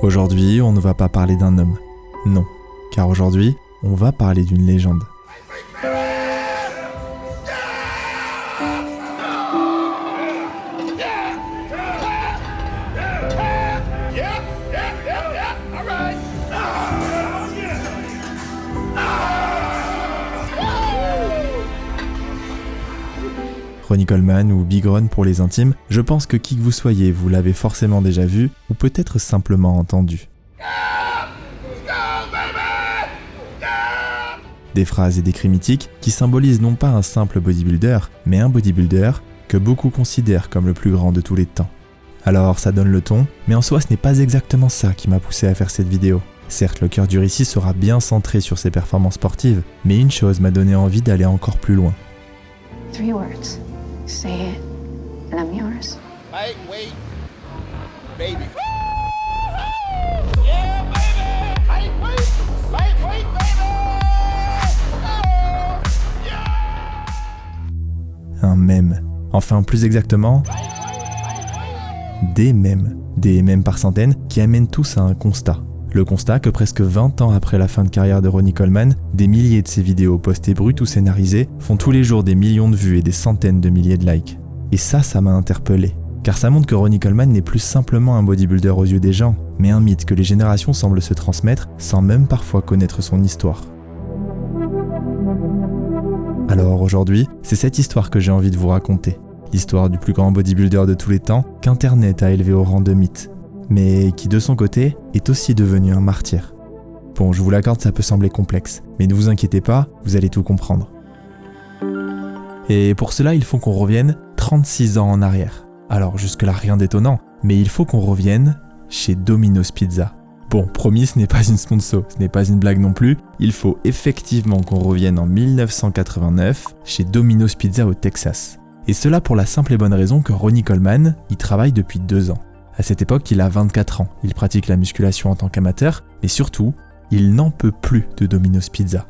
Aujourd'hui, on ne va pas parler d'un homme. Non, car aujourd'hui, on va parler d'une légende. Ronnie Coleman ou Big Ron pour les intimes, je pense que qui que vous soyez, vous l'avez forcément déjà vu ou peut-être simplement entendu. Des phrases et des cris mythiques qui symbolisent non pas un simple bodybuilder, mais un bodybuilder que beaucoup considèrent comme le plus grand de tous les temps. Alors ça donne le ton, mais en soi ce n'est pas exactement ça qui m'a poussé à faire cette vidéo. Certes, le cœur du récit sera bien centré sur ses performances sportives, mais une chose m'a donné envie d'aller encore plus loin. 3 words. Say it, and I'm yours. Wait, baby. Yeah, baby. Wait, baby. Un mème. Enfin, plus exactement, des mèmes. Des mèmes par centaines qui amènent tous à un constat. Le constat que presque 20 ans après la fin de carrière de Ronnie Coleman, des milliers de ses vidéos postées brutes ou scénarisées font tous les jours des millions de vues et des centaines de milliers de likes. Et ça m'a interpellé. Car ça montre que Ronnie Coleman n'est plus simplement un bodybuilder aux yeux des gens, mais un mythe que les générations semblent se transmettre sans même parfois connaître son histoire. Alors aujourd'hui, c'est cette histoire que j'ai envie de vous raconter. L'histoire du plus grand bodybuilder de tous les temps qu'Internet a élevé au rang de mythe, mais qui de son côté est aussi devenu un martyr. Bon, je vous l'accorde, ça peut sembler complexe, mais ne vous inquiétez pas, vous allez tout comprendre. Et pour cela, il faut qu'on revienne 36 ans en arrière. Alors jusque-là, rien d'étonnant, mais il faut qu'on revienne chez Domino's Pizza. Bon, promis, ce n'est pas une sponsor, ce n'est pas une blague non plus, il faut effectivement qu'on revienne en 1989 chez Domino's Pizza au Texas. Et cela pour la simple et bonne raison que Ronnie Coleman y travaille depuis 2 ans. À cette époque, il a 24 ans, il pratique la musculation en tant qu'amateur, mais surtout, il n'en peut plus de Domino's Pizza.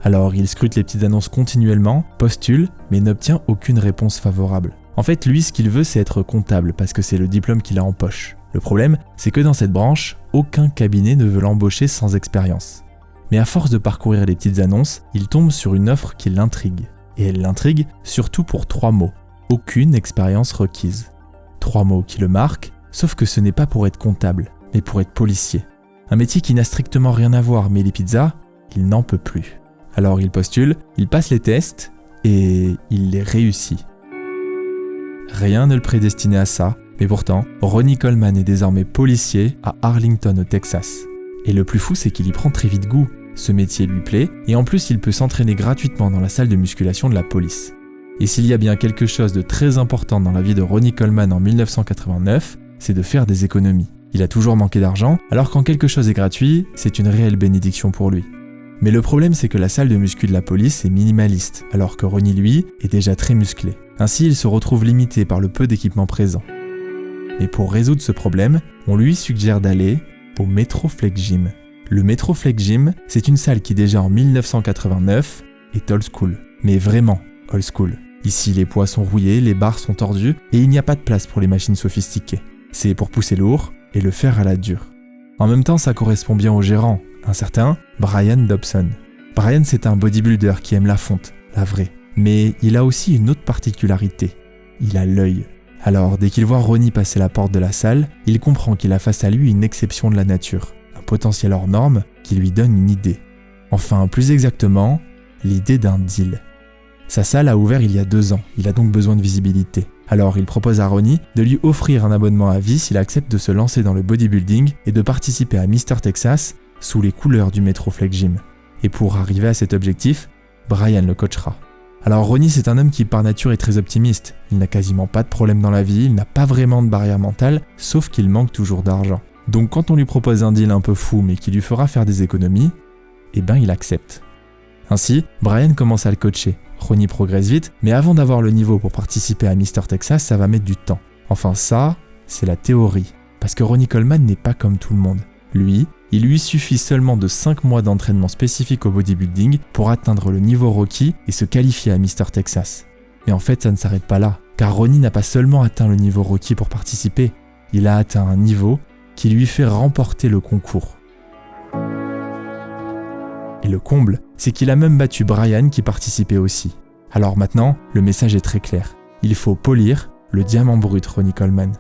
Alors il scrute les petites annonces continuellement, postule, mais n'obtient aucune réponse favorable. En fait, lui, ce qu'il veut, c'est être comptable, parce que c'est le diplôme qu'il a en poche. Le problème, c'est que dans cette branche, aucun cabinet ne veut l'embaucher sans expérience. Mais à force de parcourir les petites annonces, il tombe sur une offre qui l'intrigue. Et elle l'intrigue surtout pour 3 mots. Aucune expérience requise. 3 mots qui le marquent, sauf que ce n'est pas pour être comptable, mais pour être policier. Un métier qui n'a strictement rien à voir, mais les pizzas, il n'en peut plus. Alors il postule, il passe les tests, et il les réussit. Rien ne le prédestinait à ça, mais pourtant, Ronnie Coleman est désormais policier à Arlington au Texas. Et le plus fou, c'est qu'il y prend très vite goût. Ce métier lui plaît, et en plus il peut s'entraîner gratuitement dans la salle de musculation de la police. Et s'il y a bien quelque chose de très important dans la vie de Ronnie Coleman en 1989, c'est de faire des économies. Il a toujours manqué d'argent, alors quand quelque chose est gratuit, c'est une réelle bénédiction pour lui. Mais le problème, c'est que la salle de muscu de la police est minimaliste, alors que Ronnie, lui, est déjà très musclé. Ainsi, il se retrouve limité par le peu d'équipement présent. Et pour résoudre ce problème, on lui suggère d'aller au Metroflex Gym. Le Metroflex Gym, c'est une salle qui déjà en 1989 est old school. Mais vraiment old school. Ici, les poids sont rouillés, les barres sont tordues et il n'y a pas de place pour les machines sophistiquées. C'est pour pousser lourd et le faire à la dure. En même temps, ça correspond bien au gérant, un certain Brian Dobson. Brian, c'est un bodybuilder qui aime la fonte, la vraie. Mais il a aussi une autre particularité. Il a l'œil. Alors, dès qu'il voit Ronnie passer la porte de la salle, il comprend qu'il a face à lui une exception de la nature, un potentiel hors norme qui lui donne une idée. Enfin, plus exactement, l'idée d'un deal. Sa salle a ouvert il y a 2 ans, il a donc besoin de visibilité. Alors il propose à Ronnie de lui offrir un abonnement à vie s'il accepte de se lancer dans le bodybuilding et de participer à Mr Texas sous les couleurs du Metroflex Gym. Et pour arriver à cet objectif, Brian le coachera. Alors Ronnie, c'est un homme qui par nature est très optimiste. Il n'a quasiment pas de problème dans la vie, il n'a pas vraiment de barrière mentale, sauf qu'il manque toujours d'argent. Donc quand on lui propose un deal un peu fou mais qui lui fera faire des économies, eh ben il accepte. Ainsi, Brian commence à le coacher. Ronnie progresse vite, mais avant d'avoir le niveau pour participer à Mr Texas, ça va mettre du temps. Enfin ça, c'est la théorie. Parce que Ronnie Coleman n'est pas comme tout le monde. Lui, il lui suffit seulement de 5 mois d'entraînement spécifique au bodybuilding pour atteindre le niveau requis et se qualifier à Mr Texas. Mais en fait, ça ne s'arrête pas là, car Ronnie n'a pas seulement atteint le niveau requis pour participer, il a atteint un niveau qui lui fait remporter le concours. Et le comble, c'est qu'il a même battu Brian qui participait aussi. Alors maintenant, le message est très clair. Il faut polir le diamant brut Ronnie Coleman.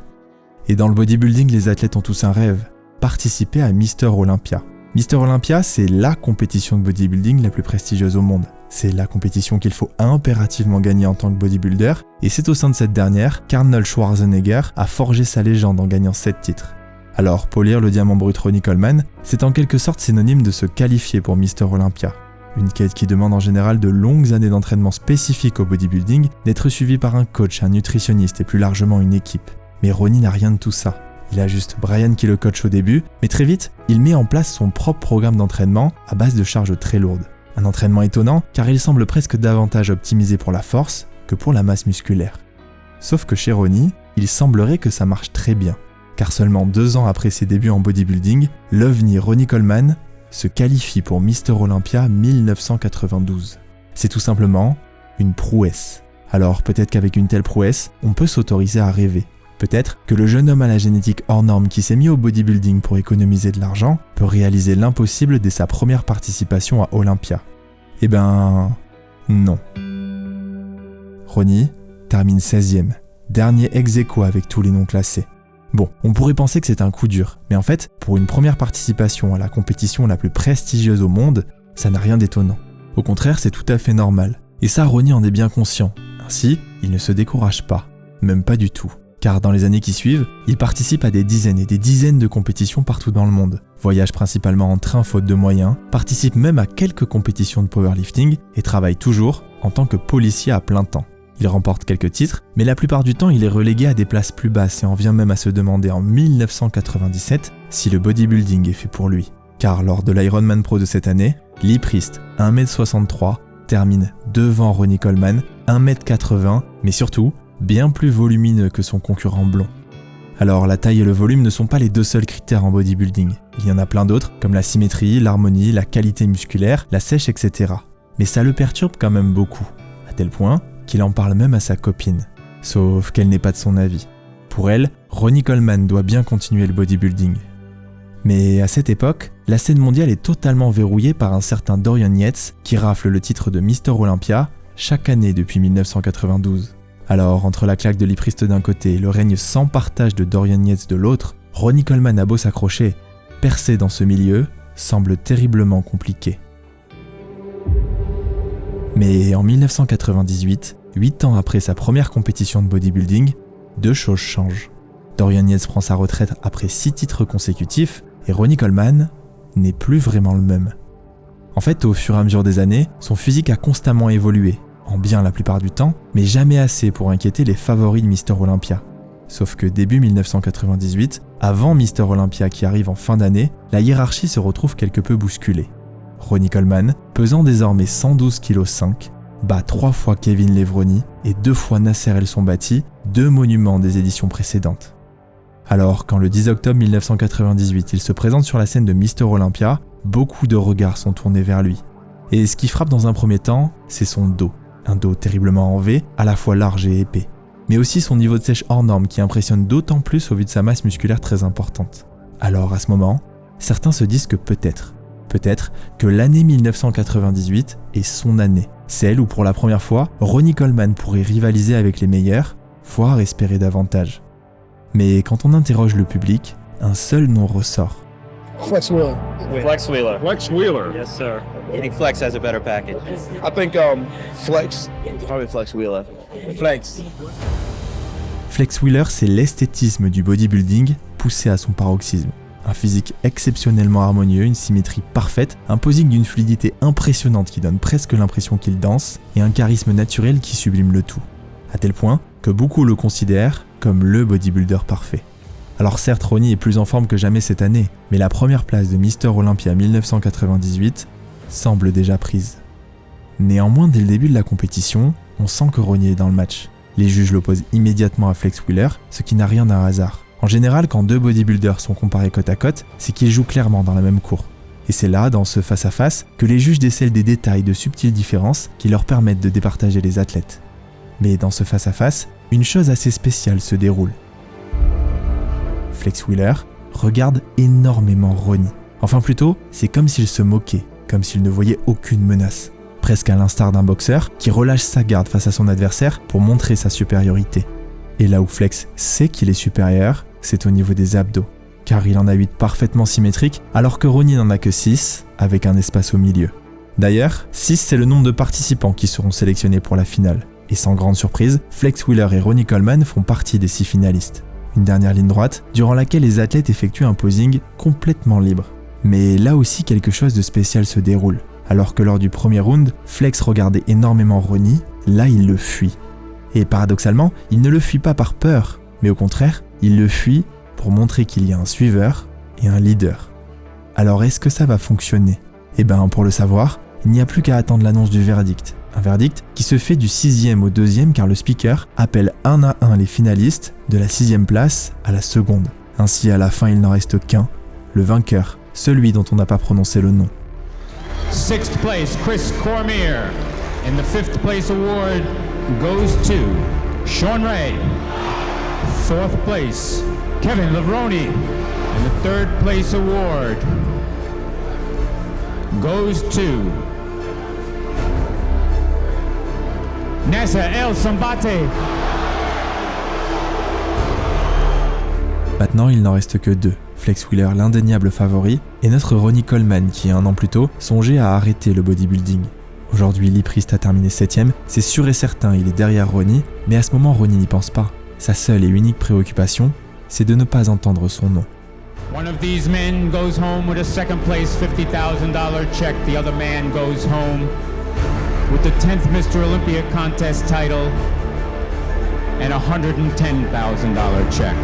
Et dans le bodybuilding, les athlètes ont tous un rêve, participer à Mister Olympia. Mister Olympia, c'est la compétition de bodybuilding la plus prestigieuse au monde. C'est la compétition qu'il faut impérativement gagner en tant que bodybuilder, et c'est au sein de cette dernière qu'Arnold Schwarzenegger a forgé sa légende en gagnant 7 titres. Alors, polir le diamant brut Ronnie Coleman, c'est en quelque sorte synonyme de se qualifier pour Mister Olympia. Une quête qui demande en général de longues années d'entraînement spécifique au bodybuilding, d'être suivi par un coach, un nutritionniste et plus largement une équipe. Mais Ronnie n'a rien de tout ça. Il a juste Brian qui le coach au début, mais très vite, il met en place son propre programme d'entraînement à base de charges très lourdes. Un entraînement étonnant car il semble presque davantage optimisé pour la force que pour la masse musculaire. Sauf que chez Ronnie, il semblerait que ça marche très bien, car seulement 2 ans après ses débuts en bodybuilding, l'OVNI Ronnie Coleman se qualifie pour Mister Olympia 1992. C'est tout simplement une prouesse. Alors peut-être qu'avec une telle prouesse, on peut s'autoriser à rêver. Peut-être que le jeune homme à la génétique hors norme qui s'est mis au bodybuilding pour économiser de l'argent peut réaliser l'impossible dès sa première participation à Olympia. Eh ben, non. Ronnie termine 16e, dernier ex-aequo avec tous les noms classés. Bon, on pourrait penser que c'est un coup dur, mais en fait, pour une première participation à la compétition la plus prestigieuse au monde, ça n'a rien d'étonnant. Au contraire, c'est tout à fait normal. Et ça, Ronnie en est bien conscient. Ainsi, il ne se décourage pas, même pas du tout. Car dans les années qui suivent, il participe à des dizaines et des dizaines de compétitions partout dans le monde, voyage principalement en train faute de moyens, participe même à quelques compétitions de powerlifting et travaille toujours en tant que policier à plein temps. Il remporte quelques titres, mais la plupart du temps il est relégué à des places plus basses et en vient même à se demander en 1997 si le bodybuilding est fait pour lui. Car lors de l'Ironman Pro de cette année, Lee Priest, 1m63, termine devant Ronnie Coleman, 1m80, mais surtout bien plus volumineux que son concurrent blond. Alors la taille et le volume ne sont pas les 2 seuls critères en bodybuilding. Il y en a plein d'autres, comme la symétrie, l'harmonie, la qualité musculaire, la sèche, etc. Mais ça le perturbe quand même beaucoup, à tel point qu'il en parle même à sa copine. Sauf qu'elle n'est pas de son avis. Pour elle, Ronnie Coleman doit bien continuer le bodybuilding. Mais à cette époque, la scène mondiale est totalement verrouillée par un certain Dorian Yates qui rafle le titre de Mister Olympia chaque année depuis 1992. Alors, entre la claque de Lee Priest d'un côté et le règne sans partage de Dorian Yates de l'autre, Ronnie Coleman a beau s'accrocher, percer dans ce milieu semble terriblement compliqué. Mais en 1998, 8 ans après sa première compétition de bodybuilding, 2 choses changent. Dorian Yates prend sa retraite après 6 titres consécutifs et Ronnie Coleman n'est plus vraiment le même. En fait, au fur et à mesure des années, son physique a constamment évolué, en bien la plupart du temps, mais jamais assez pour inquiéter les favoris de Mister Olympia. Sauf que début 1998, avant Mister Olympia qui arrive en fin d'année, la hiérarchie se retrouve quelque peu bousculée. Ronnie Coleman, pesant désormais 112,5 kg, bat 3 fois Kevin Levroni et 2 fois Nasser El Sombati, 2 monuments des éditions précédentes. Alors, quand le 10 octobre 1998, il se présente sur la scène de Mister Olympia, beaucoup de regards sont tournés vers lui. Et ce qui frappe dans un premier temps, c'est son dos. Un dos terriblement en V, à la fois large et épais. Mais aussi son niveau de sèche hors norme qui impressionne d'autant plus au vu de sa masse musculaire très importante. Alors à ce moment, certains se disent que peut-être que l'année 1998 est son année. Celle où pour la première fois, Ronnie Coleman pourrait rivaliser avec les meilleurs, voire espérer davantage. Mais quand on interroge le public, un seul nom ressort. Flex Wheeler. Flex Wheeler. Flex Wheeler. Yes, sir. I think Flex has a better package. I think Flex. Probably Flex Wheeler. Flex. Flex Wheeler, c'est l'esthétisme du bodybuilding poussé à son paroxysme. Un physique exceptionnellement harmonieux, une symétrie parfaite, un posing d'une fluidité impressionnante qui donne presque l'impression qu'il danse, et un charisme naturel qui sublime le tout. À tel point que beaucoup le considèrent comme le bodybuilder parfait. Alors certes, Ronnie est plus en forme que jamais cette année, mais la première place de Mister Olympia 1998 semble déjà prise. Néanmoins, dès le début de la compétition, on sent que Ronnie est dans le match. Les juges l'opposent immédiatement à Flex Wheeler, ce qui n'a rien d'un hasard. En général, quand 2 bodybuilders sont comparés côte à côte, c'est qu'ils jouent clairement dans la même cour. Et c'est là, dans ce face-à-face, que les juges décèlent des détails de subtiles différences qui leur permettent de départager les athlètes. Mais dans ce face-à-face, une chose assez spéciale se déroule. Flex Wheeler, regarde énormément Ronnie. Enfin plutôt, c'est comme s'il se moquait, comme s'il ne voyait aucune menace. Presque à l'instar d'un boxeur qui relâche sa garde face à son adversaire pour montrer sa supériorité. Et là où Flex sait qu'il est supérieur, c'est au niveau des abdos, car il en a 8 parfaitement symétriques, alors que Ronnie n'en a que 6, avec un espace au milieu. D'ailleurs, 6 c'est le nombre de participants qui seront sélectionnés pour la finale. Et sans grande surprise, Flex Wheeler et Ronnie Coleman font partie des 6 finalistes. Une dernière ligne droite, durant laquelle les athlètes effectuent un posing complètement libre. Mais là aussi quelque chose de spécial se déroule. Alors que lors du premier round, Flex regardait énormément Ronnie, là il le fuit. Et paradoxalement, il ne le fuit pas par peur, mais au contraire, il le fuit pour montrer qu'il y a un suiveur et un leader. Alors est-ce que ça va fonctionner ? Eh ben pour le savoir, il n'y a plus qu'à attendre l'annonce du verdict. Un verdict qui se fait du 6e au 2e car le speaker appelle un à un les finalistes de la 6e place à la seconde. Ainsi à la fin il n'en reste qu'un, le vainqueur, celui dont on n'a pas prononcé le nom. 6th place, Chris Cormier. And the 5th place award goes to Sean Ray. 4th place, Kevin Levrone. And the 3rd place award goes to Nessa El Sambate. Maintenant, il n'en reste que 2. Flex Wheeler, l'indéniable favori, et notre Ronnie Coleman qui, un an plus tôt, songeait à arrêter le bodybuilding. Aujourd'hui, Lee Priest a terminé 7e, c'est sûr et certain, il est derrière Ronnie, mais à ce moment, Ronnie n'y pense pas. Sa seule et unique préoccupation, c'est de ne pas entendre son nom. One of these men goes home with a second place $50,000 check. The other man goes home with the 10th Mr. Olympia contest title and a $110,000 check.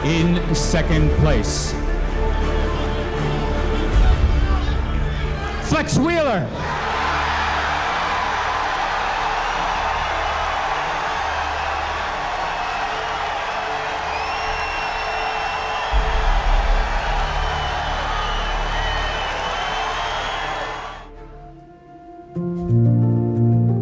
In second place, Flex Wheeler.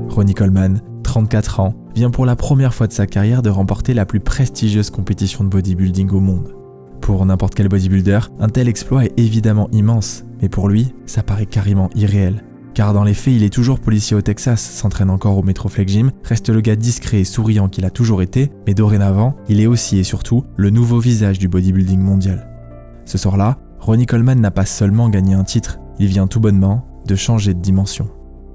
Ronnie Coleman, 34 ans, vient pour la première fois de sa carrière de remporter la plus prestigieuse compétition de bodybuilding au monde. Pour n'importe quel bodybuilder, un tel exploit est évidemment immense, mais pour lui, ça paraît carrément irréel. Car dans les faits, il est toujours policier au Texas, s'entraîne encore au Metroflex Gym, reste le gars discret et souriant qu'il a toujours été, mais dorénavant, il est aussi et surtout le nouveau visage du bodybuilding mondial. Ce soir-là, Ronnie Coleman n'a pas seulement gagné un titre, il vient tout bonnement de changer de dimension.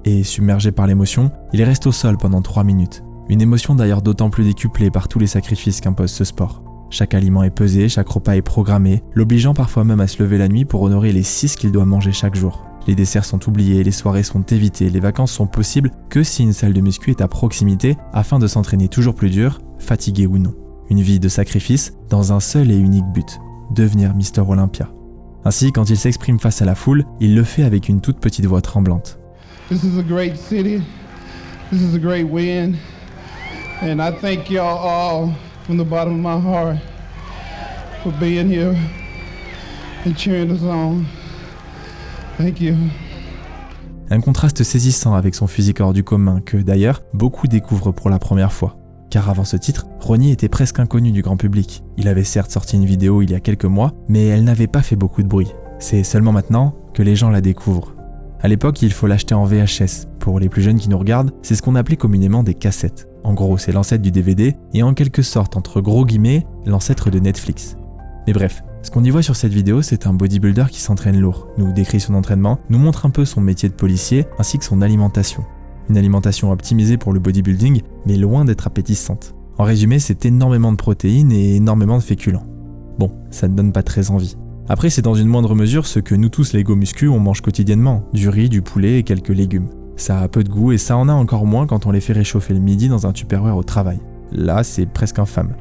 Et submergé par l'émotion, il reste au sol pendant 3 minutes. Une émotion d'ailleurs d'autant plus décuplée par tous les sacrifices qu'impose ce sport. Chaque aliment est pesé, chaque repas est programmé, l'obligeant parfois même à se lever la nuit pour honorer les 6 qu'il doit manger chaque jour. Les desserts sont oubliés, les soirées sont évitées, les vacances sont possibles que si une salle de muscu est à proximité afin de s'entraîner toujours plus dur, fatigué ou non. Une vie de sacrifice dans un seul et unique but, devenir Mr. Olympia. Ainsi, quand il s'exprime face à la foule, il le fait avec une toute petite voix tremblante. This is a great city. This is a great win. And I thank y'all all from the bottom of my heart for being here and cheering us on. Thank you. Un contraste saisissant avec son physique hors du commun que, d'ailleurs, beaucoup découvrent pour la première fois. Car avant ce titre, Ronnie était presque inconnu du grand public. Il avait certes sorti une vidéo il y a quelques mois, mais elle n'avait pas fait beaucoup de bruit. C'est seulement maintenant que les gens la découvrent. À l'époque, il faut l'acheter en VHS. Pour les plus jeunes qui nous regardent, c'est ce qu'on appelait communément des cassettes. En gros, c'est l'ancêtre du DVD et en quelque sorte, entre gros guillemets, l'ancêtre de Netflix. Mais bref, ce qu'on y voit sur cette vidéo, c'est un bodybuilder qui s'entraîne lourd, nous décrit son entraînement, nous montre un peu son métier de policier ainsi que son alimentation. Une alimentation optimisée pour le bodybuilding, mais loin d'être appétissante. En résumé, c'est énormément de protéines et énormément de féculents. Bon, ça ne donne pas très envie. Après, c'est dans une moindre mesure ce que nous tous les go muscu on mange quotidiennement, du riz, du poulet et quelques légumes. Ça a peu de goût et ça en a encore moins quand on les fait réchauffer le midi dans un Tupperware au travail. Là, c'est presque infâme.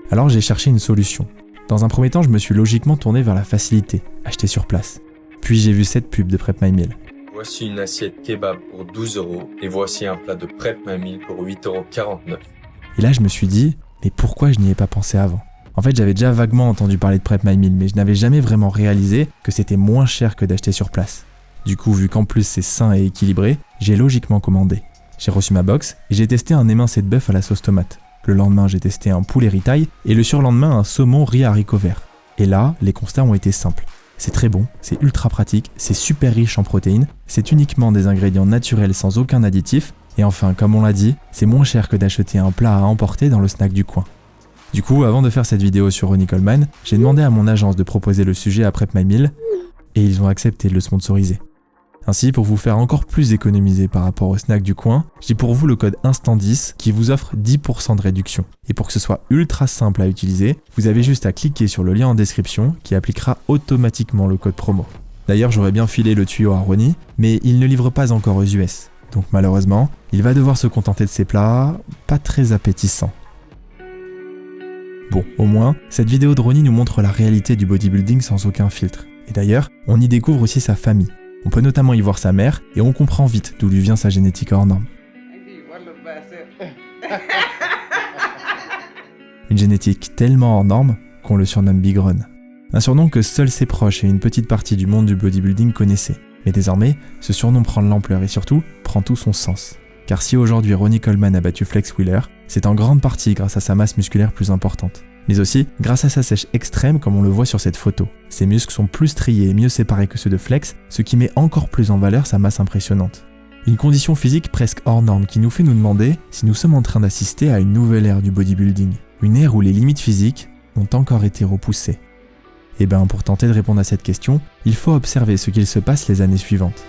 Alors j'ai cherché une solution. Dans un premier temps, je me suis logiquement tourné vers la facilité, acheter sur place. Puis j'ai vu cette pub de Prep My Meal. Voici une assiette kebab pour 12 € et voici un plat de Prep My Meal pour 8,49 €. Et là, je me suis dit, mais pourquoi je n'y ai pas pensé avant ? En fait, j'avais déjà vaguement entendu parler de Prep My Meal, mais je n'avais jamais vraiment réalisé que c'était moins cher que d'acheter sur place. Du coup, vu qu'en plus c'est sain et équilibré, j'ai logiquement commandé. J'ai reçu ma box et j'ai testé un émincé de bœuf à la sauce tomate. Le lendemain, j'ai testé un poulet ritaille et le surlendemain, un saumon riz haricots verts. Et là, les constats ont été simples. C'est très bon, c'est ultra pratique, c'est super riche en protéines, c'est uniquement des ingrédients naturels sans aucun additif, et enfin, comme on l'a dit, c'est moins cher que d'acheter un plat à emporter dans le snack du coin. Du coup, avant de faire cette vidéo sur Ronnie Coleman, j'ai demandé à mon agence de proposer le sujet à Prep My Meal, et ils ont accepté de le sponsoriser. Ainsi, pour vous faire encore plus économiser par rapport au snack du coin, j'ai pour vous le code INSTANT10 qui vous offre 10% de réduction. Et pour que ce soit ultra simple à utiliser, vous avez juste à cliquer sur le lien en description qui appliquera automatiquement le code promo. D'ailleurs, j'aurais bien filé le tuyau à Ronnie, mais il ne livre pas encore aux US. Donc malheureusement, il va devoir se contenter de ses plats pas très appétissants. Bon, au moins, cette vidéo de Ronnie nous montre la réalité du bodybuilding sans aucun filtre. Et d'ailleurs, on y découvre aussi sa famille. On peut notamment y voir sa mère et on comprend vite d'où lui vient sa génétique hors norme. Une génétique tellement hors norme qu'on le surnomme Big Ron. Un surnom que seuls ses proches et une petite partie du monde du bodybuilding connaissaient. Mais désormais, ce surnom prend de l'ampleur et surtout prend tout son sens. Car si aujourd'hui Ronnie Coleman a battu Flex Wheeler, c'est en grande partie grâce à sa masse musculaire plus importante. Mais aussi grâce à sa sèche extrême comme on le voit sur cette photo. Ses muscles sont plus striés et mieux séparés que ceux de Flex, ce qui met encore plus en valeur sa masse impressionnante. Une condition physique presque hors norme qui nous fait nous demander si nous sommes en train d'assister à une nouvelle ère du bodybuilding. Une ère où les limites physiques ont encore été repoussées. Et ben pour tenter de répondre à cette question, il faut observer ce qu'il se passe les années suivantes.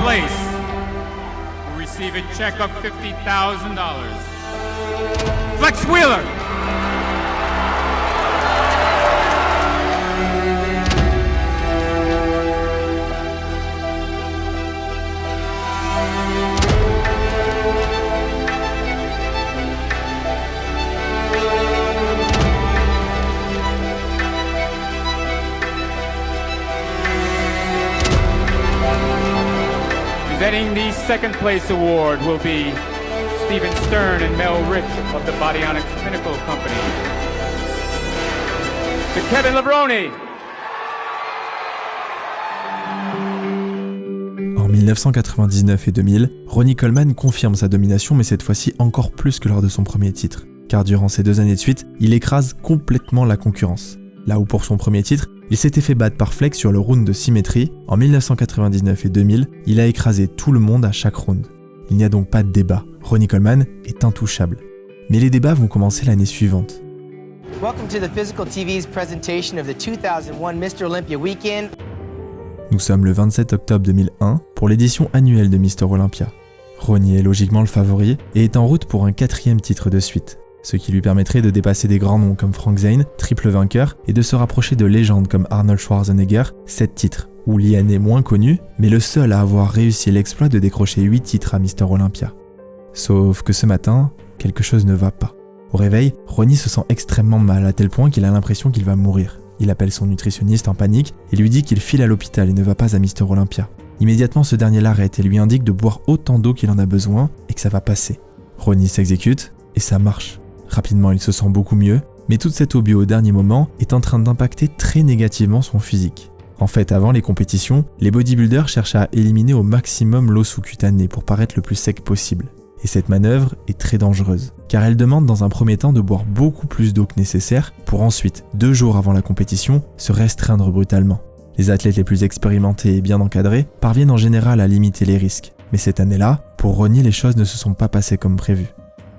Place will receive a check of $50,000. Flex Wheeler. Presenting the second place award will be Steven Stern and Mel Rich of the Bodyonics Pinnacle Company. To Kevin Levrone. En 1999 et 2000, Ronnie Coleman confirme sa domination, mais cette fois-ci encore plus que lors de son premier titre. Car durant ces 2 années de suite, il écrase complètement la concurrence. Là où pour son premier titre, il s'était fait battre par Flex sur le round de symétrie, en 1999 et 2000, il a écrasé tout le monde à chaque round. Il n'y a donc pas de débat, Ronnie Coleman est intouchable. Mais les débats vont commencer l'année suivante. Welcome to the Physical TV's presentation of the 2001 Mr. Olympia Weekend. Nous sommes le 27 octobre 2001 pour l'édition annuelle de Mr. Olympia. Ronnie est logiquement le favori et est en route pour un 4e titre de suite, ce qui lui permettrait de dépasser des grands noms comme Frank Zane, triple vainqueur, et de se rapprocher de légendes comme Arnold Schwarzenegger, 7 titres, ou Liane est moins connu, mais le seul à avoir réussi l'exploit de décrocher 8 titres à Mr. Olympia. Sauf que ce matin, quelque chose ne va pas. Au réveil, Ronnie se sent extrêmement mal à tel point qu'il a l'impression qu'il va mourir. Il appelle son nutritionniste en panique et lui dit qu'il file à l'hôpital et ne va pas à Mr. Olympia. Immédiatement, ce dernier l'arrête et lui indique de boire autant d'eau qu'il en a besoin et que ça va passer. Ronnie s'exécute et ça marche. Rapidement, il se sent beaucoup mieux, mais toute cette eau bio au dernier moment est en train d'impacter très négativement son physique. En fait, avant les compétitions, les bodybuilders cherchent à éliminer au maximum l'eau sous-cutanée pour paraître le plus sec possible. Et cette manœuvre est très dangereuse, car elle demande dans un premier temps de boire beaucoup plus d'eau que nécessaire pour ensuite, 2 jours avant la compétition, se restreindre brutalement. Les athlètes les plus expérimentés et bien encadrés parviennent en général à limiter les risques. Mais cette année-là, pour Ronnie, les choses ne se sont pas passées comme prévu.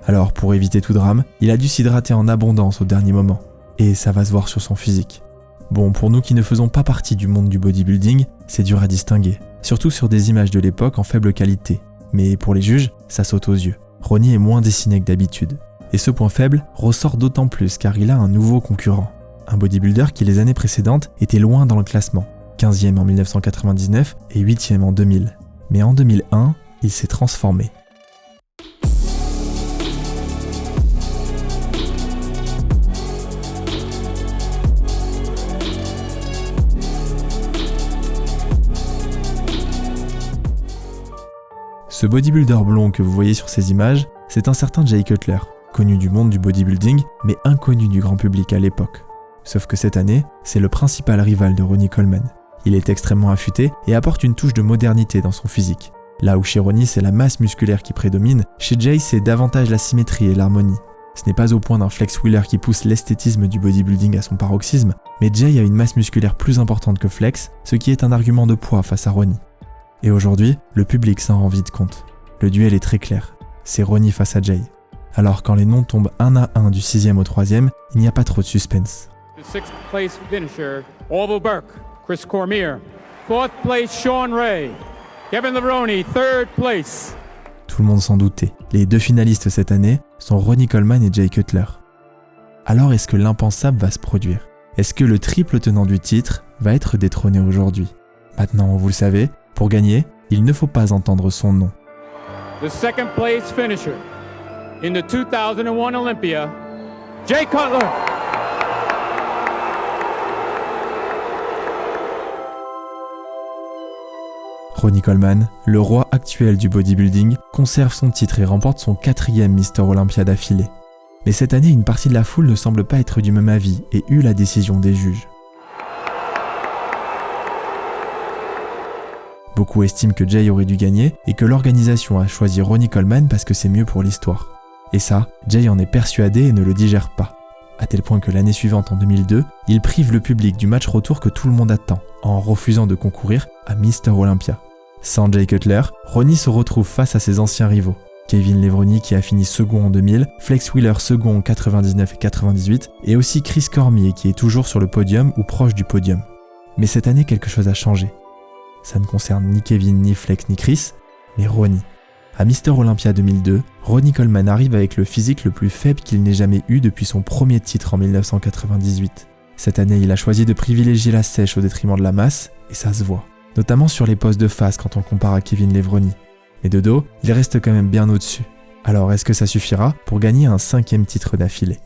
Alors, pour éviter tout drame, il a dû s'hydrater en abondance au dernier moment. Et ça va se voir sur son physique. Bon, pour nous qui ne faisons pas partie du monde du bodybuilding, c'est dur à distinguer. Surtout sur des images de l'époque en faible qualité. Mais pour les juges, ça saute aux yeux. Ronnie est moins dessiné que d'habitude. Et ce point faible ressort d'autant plus car il a un nouveau concurrent. Un bodybuilder qui les années précédentes était loin dans le classement. 15e en 1999 et 8e en 2000. Mais en 2001, il s'est transformé. Ce bodybuilder blond que vous voyez sur ces images, c'est un certain Jay Cutler, connu du monde du bodybuilding, mais inconnu du grand public à l'époque. Sauf que cette année, c'est le principal rival de Ronnie Coleman. Il est extrêmement affûté et apporte une touche de modernité dans son physique. Là où chez Ronnie c'est la masse musculaire qui prédomine, chez Jay c'est davantage la symétrie et l'harmonie. Ce n'est pas au point d'un Flex Wheeler qui pousse l'esthétisme du bodybuilding à son paroxysme, mais Jay a une masse musculaire plus importante que Flex, ce qui est un argument de poids face à Ronnie. Et aujourd'hui, le public s'en rend vite compte. Le duel est très clair, c'est Ronnie face à Jay. Alors quand les noms tombent un à un du 6e au 3e, il n'y a pas trop de suspense. The 6th place finisher, Orville Burke, Chris Cormier. 4th place, Sean Ray. Kevin Levrone, 3rd place. Tout le monde s'en doutait. Les deux finalistes cette année sont Ronnie Coleman et Jay Cutler. Alors est-ce que l'impensable va se produire? Est-ce que le triple tenant du titre va être détrôné aujourd'hui? Maintenant, vous le savez, pour gagner, il ne faut pas entendre son nom. The 2nd place finisher in the 2001 Olympia, Jay Cutler. Ronnie Coleman, le roi actuel du bodybuilding, conserve son titre et remporte son 4e Mr Olympia d'affilée. Mais cette année, une partie de la foule ne semble pas être du même avis et eut la décision des juges. Beaucoup estiment que Jay aurait dû gagner et que l'organisation a choisi Ronnie Coleman parce que c'est mieux pour l'histoire. Et ça, Jay en est persuadé et ne le digère pas. À tel point que l'année suivante, en 2002, il prive le public du match retour que tout le monde attend, en refusant de concourir à Mr Olympia. Sans Jay Cutler, Ronnie se retrouve face à ses anciens rivaux. Kevin Levrone qui a fini second en 2000, Flex Wheeler second en 99 et 98, et aussi Chris Cormier qui est toujours sur le podium ou proche du podium. Mais cette année, quelque chose a changé. Ça ne concerne ni Kevin, ni Flex, ni Chris, mais Ronnie. À Mr Olympia 2002, Ronnie Coleman arrive avec le physique le plus faible qu'il n'ait jamais eu depuis son premier titre en 1998. Cette année, il a choisi de privilégier la sèche au détriment de la masse, et ça se voit. Notamment sur les poses de face quand on compare à Kevin Levrone. Mais de dos, il reste quand même bien au-dessus. Alors est-ce que ça suffira pour gagner un 5e titre d'affilée?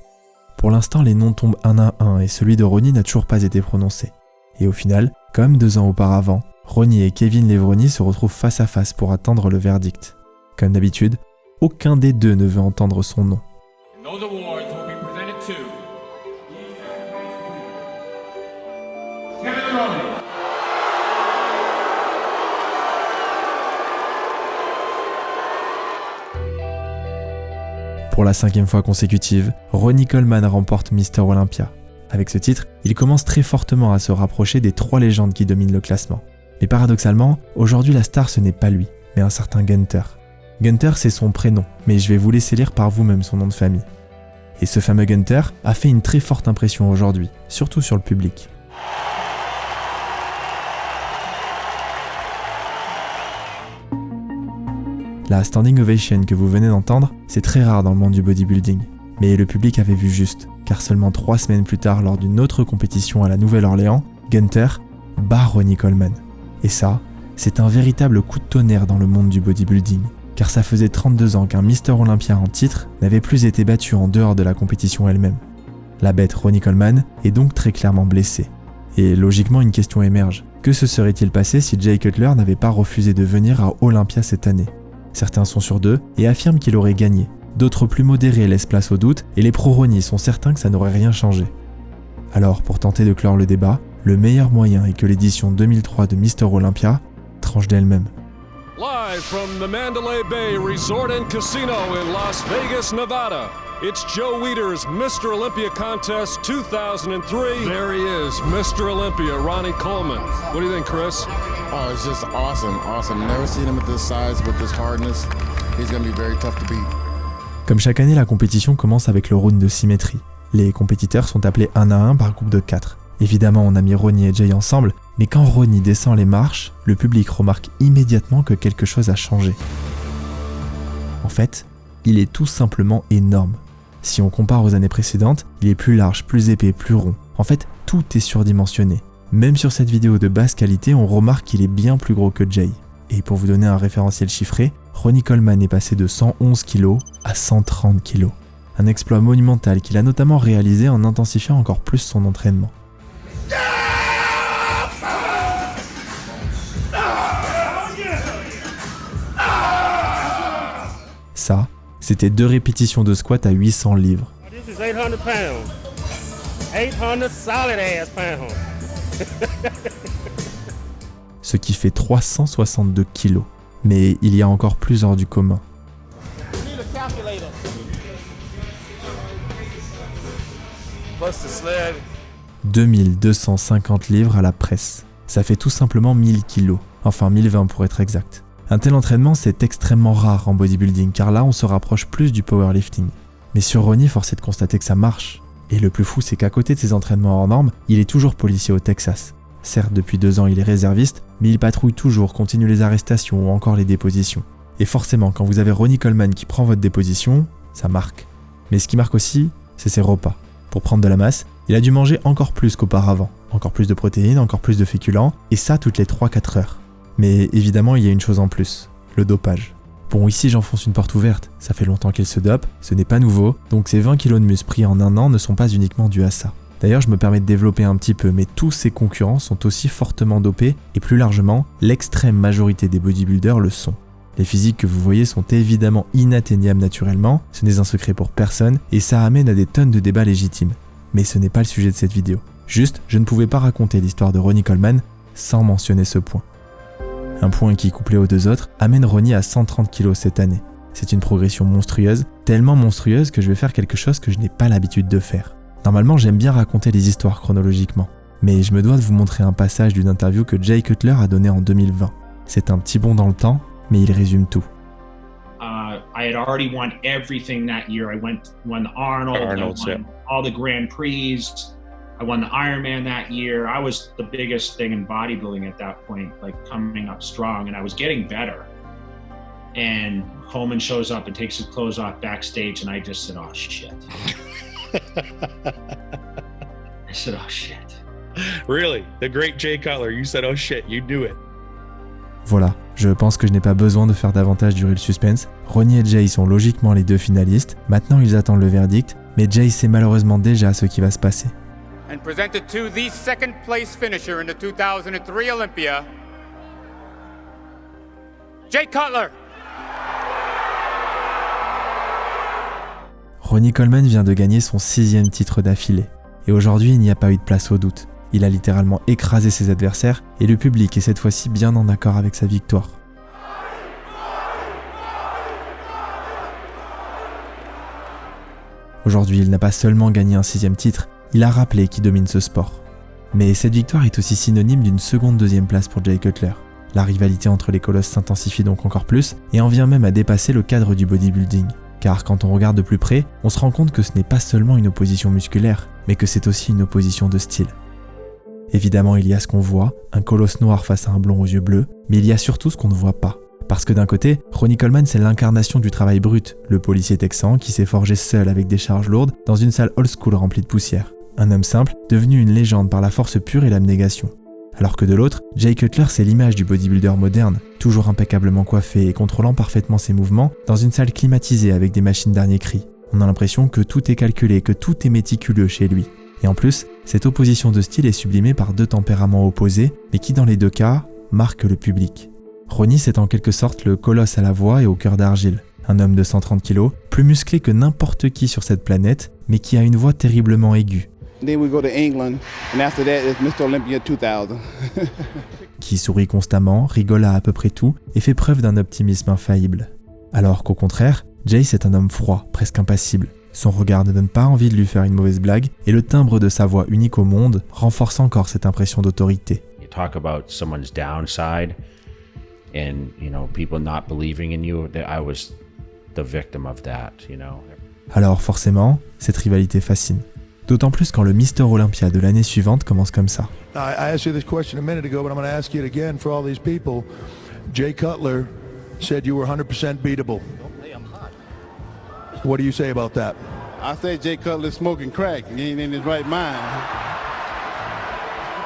Pour l'instant, les noms tombent un à un et celui de Ronnie n'a toujours pas été prononcé. Et au final, comme 2 ans auparavant, Ronnie et Kevin Levrone se retrouvent face à face pour attendre le verdict. Comme d'habitude, aucun des deux ne veut entendre son nom. Those awards will be presented to Kevin Levrone. Pour la 5e fois consécutive, Ronnie Coleman remporte Mr Olympia. Avec ce titre, il commence très fortement à se rapprocher des 3 légendes qui dominent le classement. Mais paradoxalement, aujourd'hui la star ce n'est pas lui, mais un certain Gunther. Gunther c'est son prénom, mais je vais vous laisser lire par vous-même son nom de famille. Et ce fameux Gunther a fait une très forte impression aujourd'hui, surtout sur le public. La standing ovation que vous venez d'entendre, c'est très rare dans le monde du bodybuilding. Mais le public avait vu juste, car seulement 3 semaines plus tard, lors d'une autre compétition à la Nouvelle-Orléans, Gunther bat Ronnie Coleman. Et ça, c'est un véritable coup de tonnerre dans le monde du bodybuilding, car ça faisait 32 ans qu'un Mr Olympia en titre n'avait plus été battu en dehors de la compétition elle-même. La bête Ronnie Coleman est donc très clairement blessé. Et logiquement, une question émerge. Que se serait-il passé si Jay Cutler n'avait pas refusé de venir à Olympia cette année? Certains sont sûrs d'eux et affirment qu'il aurait gagné. D'autres plus modérés laissent place au doute et les pro-Ronnie sont certains que ça n'aurait rien changé. Alors, pour tenter de clore le débat, le meilleur moyen est que l'édition 2003 de Mr Olympia tranche d'elle-même. Live from the Mandalay Bay Resort and Casino in Las Vegas, Nevada, it's Joe Weider's Mr. Olympia Contest 2003. There he is, Mr. Olympia, Ronnie Coleman. What do you think, Chris? Oh, it's just awesome. Never seen him at this size with this hardness. He's going to be very tough to beat. Comme chaque année, la compétition commence avec le round de symétrie. Les compétiteurs sont appelés 1 à 1 par groupe de 4. Évidemment, on a mis Ronnie et Jay ensemble, mais quand Ronnie descend les marches, le public remarque immédiatement que quelque chose a changé. En fait, il est tout simplement énorme. Si on compare aux années précédentes, il est plus large, plus épais, plus rond. En fait, tout est surdimensionné. Même sur cette vidéo de basse qualité, on remarque qu'il est bien plus gros que Jay. Et pour vous donner un référentiel chiffré, Ronnie Coleman est passé de 111 kg à 130 kg. Un exploit monumental qu'il a notamment réalisé en intensifiant encore plus son entraînement. C'était 2 répétitions de squat à 800 livres. This is 800 pounds. 800 solid ass pounds. Ce qui fait 362 kilos. Mais il y a encore plus hors du commun. 2250 livres à la presse. Ça fait tout simplement 1000 kilos. Enfin 1020 pour être exact. Un tel entraînement, c'est extrêmement rare en bodybuilding, car là on se rapproche plus du powerlifting. Mais sur Ronnie, force est de constater que ça marche. Et le plus fou, c'est qu'à côté de ses entraînements hors normes, il est toujours policier au Texas. Certes, depuis 2 ans, il est réserviste, mais il patrouille toujours, continue les arrestations ou encore les dépositions. Et forcément, quand vous avez Ronnie Coleman qui prend votre déposition, ça marque. Mais ce qui marque aussi, c'est ses repas. Pour prendre de la masse, il a dû manger encore plus qu'auparavant. Encore plus de protéines, encore plus de féculents, et ça toutes les 3-4 heures. Mais évidemment, il y a une chose en plus, le dopage. Bon, ici j'enfonce une porte ouverte, ça fait longtemps qu'il se dope, ce n'est pas nouveau, donc ces 20 kilos de muscle pris en un an ne sont pas uniquement dus à ça. D'ailleurs, je me permets de développer un petit peu, mais tous ses concurrents sont aussi fortement dopés, et plus largement, l'extrême majorité des bodybuilders le sont. Les physiques que vous voyez sont évidemment inatteignables naturellement, ce n'est un secret pour personne, et ça amène à des tonnes de débats légitimes. Mais ce n'est pas le sujet de cette vidéo. Juste, je ne pouvais pas raconter l'histoire de Ronnie Coleman sans mentionner ce point. Un point qui, couplé aux 2 autres, amène Ronnie à 130 kg cette année. C'est une progression monstrueuse, tellement monstrueuse que je vais faire quelque chose que je n'ai pas l'habitude de faire. Normalement, j'aime bien raconter les histoires chronologiquement, mais je me dois de vous montrer un passage d'une interview que Jay Cutler a donnée en 2020. C'est un petit bond dans le temps, mais il résume tout. I had already won everything that year. I won the Arnold, all the Grand Prix. I won the Ironman that year. I was the biggest thing in bodybuilding at that point, like coming up strong, and I was getting better. And Coleman shows up and takes his clothes off backstage, and I just said, "Oh shit." I said, "Oh shit." Really? The great Jay Cutler, you said, "Oh shit," you knew it. Voilà, je pense que je n'ai pas besoin de faire davantage durer le suspense. Ronnie et Jay sont logiquement les 2 finalistes. Maintenant, ils attendent le verdict, mais Jay sait malheureusement déjà ce qui va se passer. And presented to the second place finisher in the 2003 Olympia, Jay Cutler. Ronnie Coleman vient de gagner son 6e titre d'affilée. Et aujourd'hui, il n'y a pas eu de place au doute. Il a littéralement écrasé ses adversaires et le public est cette fois-ci bien en accord avec sa victoire. Aujourd'hui, il n'a pas seulement gagné un 6e titre, il a rappelé qui domine ce sport. Mais cette victoire est aussi synonyme d'une seconde 2e place pour Jay Cutler. La rivalité entre les colosses s'intensifie donc encore plus et en vient même à dépasser le cadre du bodybuilding. Car quand on regarde de plus près, on se rend compte que ce n'est pas seulement une opposition musculaire, mais que c'est aussi une opposition de style. Évidemment, il y a ce qu'on voit, un colosse noir face à un blond aux yeux bleus, mais il y a surtout ce qu'on ne voit pas. Parce que d'un côté, Ronnie Coleman c'est l'incarnation du travail brut, le policier texan qui s'est forgé seul avec des charges lourdes dans une salle old school remplie de poussière. Un homme simple, devenu une légende par la force pure et l'abnégation. Alors que de l'autre, Jay Cutler c'est l'image du bodybuilder moderne, toujours impeccablement coiffé et contrôlant parfaitement ses mouvements dans une salle climatisée avec des machines dernier cri. On a l'impression que tout est calculé, que tout est méticuleux chez lui. Et en plus, cette opposition de style est sublimée par 2 tempéraments opposés, mais qui dans les 2 cas, marquent le public. Ronnie c'est en quelque sorte le colosse à la voix et au cœur d'argile. Un homme de 130 kg, plus musclé que n'importe qui sur cette planète, mais qui a une voix terriblement aiguë. Then we go to England, and after that it's Mr. Olympia 2000. Qui sourit constamment, rigole à peu près tout et fait preuve d'un optimisme infaillible. Alors qu'au contraire, Jay c'est un homme froid, presque impassible. Son regard ne donne pas envie de lui faire une mauvaise blague et le timbre de sa voix unique au monde renforce encore cette impression d'autorité. You talk about someone's downside and, people not believing in you. I was the victim of that, Alors forcément, cette rivalité fascine. D'autant plus quand le Mr. Olympia de l'année suivante commence comme ça. I asked you this question a minute ago, but I'm going to ask it again for all these people. Jay Cutler said you were 100% beatable. What do you say about that? I say Jay Cutler's smoking crack. He ain't in his right mind.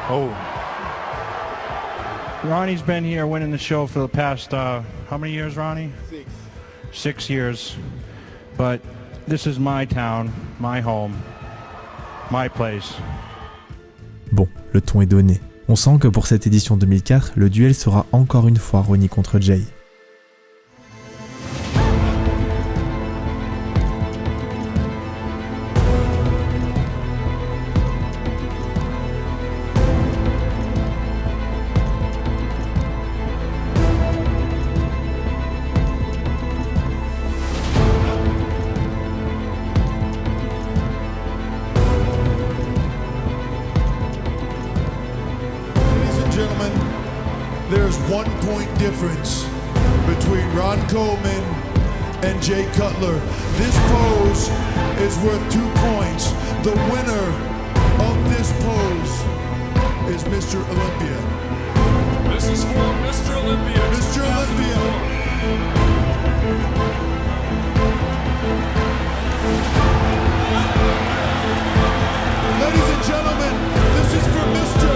Oh. Ronnie's been here winning the show for the past, how many years, Ronnie? 6. 6 years. But this is my town, my home, my place. Bon, le ton est donné. On sent que pour cette édition 2004, le duel sera encore une fois Ronnie contre Jay. 1-point difference between Ron Coleman and Jay Cutler. This pose is worth 2 points. The winner of this pose is Mr. Olympia. This is for Mr. Olympia. Mr. Olympia. Ladies and gentlemen, this is for Mr.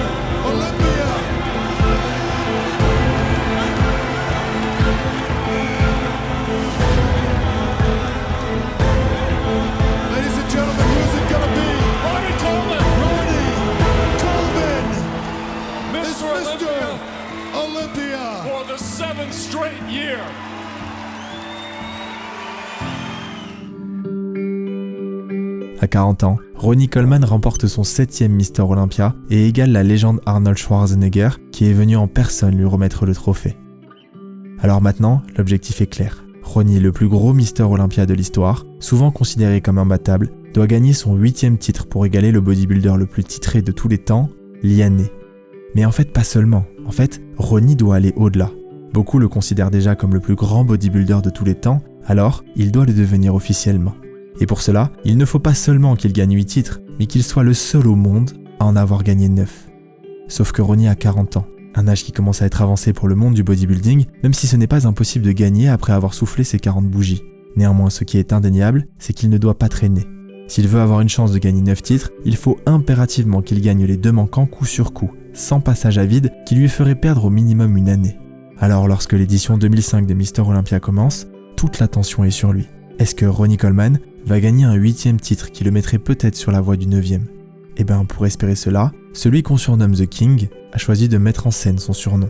Olympia. Ladies and gentlemen, who's it gonna be? Ronnie Coleman. Ronnie Coleman. Mr. Olympia. For the 7th straight year. À 40 ans, Ronnie Coleman remporte son 7e Mister Olympia et égale la légende Arnold Schwarzenegger qui est venu en personne lui remettre le trophée. Alors maintenant, l'objectif est clair. Ronnie, le plus gros Mister Olympia de l'histoire, souvent considéré comme imbattable, doit gagner son 8e titre pour égaler le bodybuilder le plus titré de tous les temps, Liane. Mais en fait pas seulement, Ronnie doit aller au-delà. Beaucoup le considèrent déjà comme le plus grand bodybuilder de tous les temps, alors il doit le devenir officiellement. Et pour cela, il ne faut pas seulement qu'il gagne 8 titres, mais qu'il soit le seul au monde à en avoir gagné 9. Sauf que Ronnie a 40 ans, un âge qui commence à être avancé pour le monde du bodybuilding, même si ce n'est pas impossible de gagner après avoir soufflé ses 40 bougies. Néanmoins, ce qui est indéniable, c'est qu'il ne doit pas traîner. S'il veut avoir une chance de gagner 9 titres, il faut impérativement qu'il gagne les 2 manquants coup sur coup, sans passage à vide qui lui ferait perdre au minimum une année. Alors lorsque l'édition 2005 des Mister Olympia commence, toute l'attention est sur lui. Est-ce que Ronnie Coleman va gagner un 8e titre qui le mettrait peut-être sur la voie du 9e? Eh bien, pour espérer cela, celui qu'on surnomme The King a choisi de mettre en scène son surnom.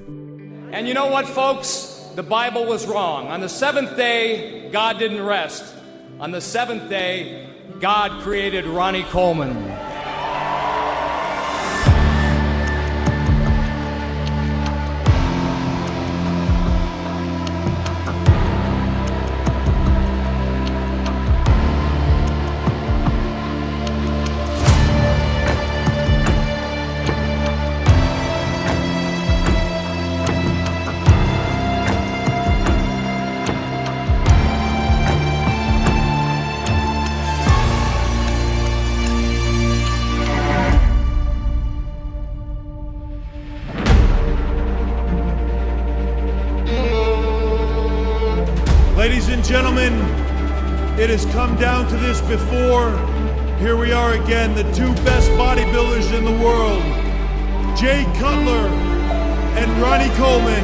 And you know what, folks? The Bible was wrong. On the 7th day, God didn't rest. On the 7th day, God created Ronnie Coleman. Ladies and gentlemen, it has come down to this before. Here we are again, the 2 best bodybuilders in the world, Jay Cutler and Ronnie Coleman.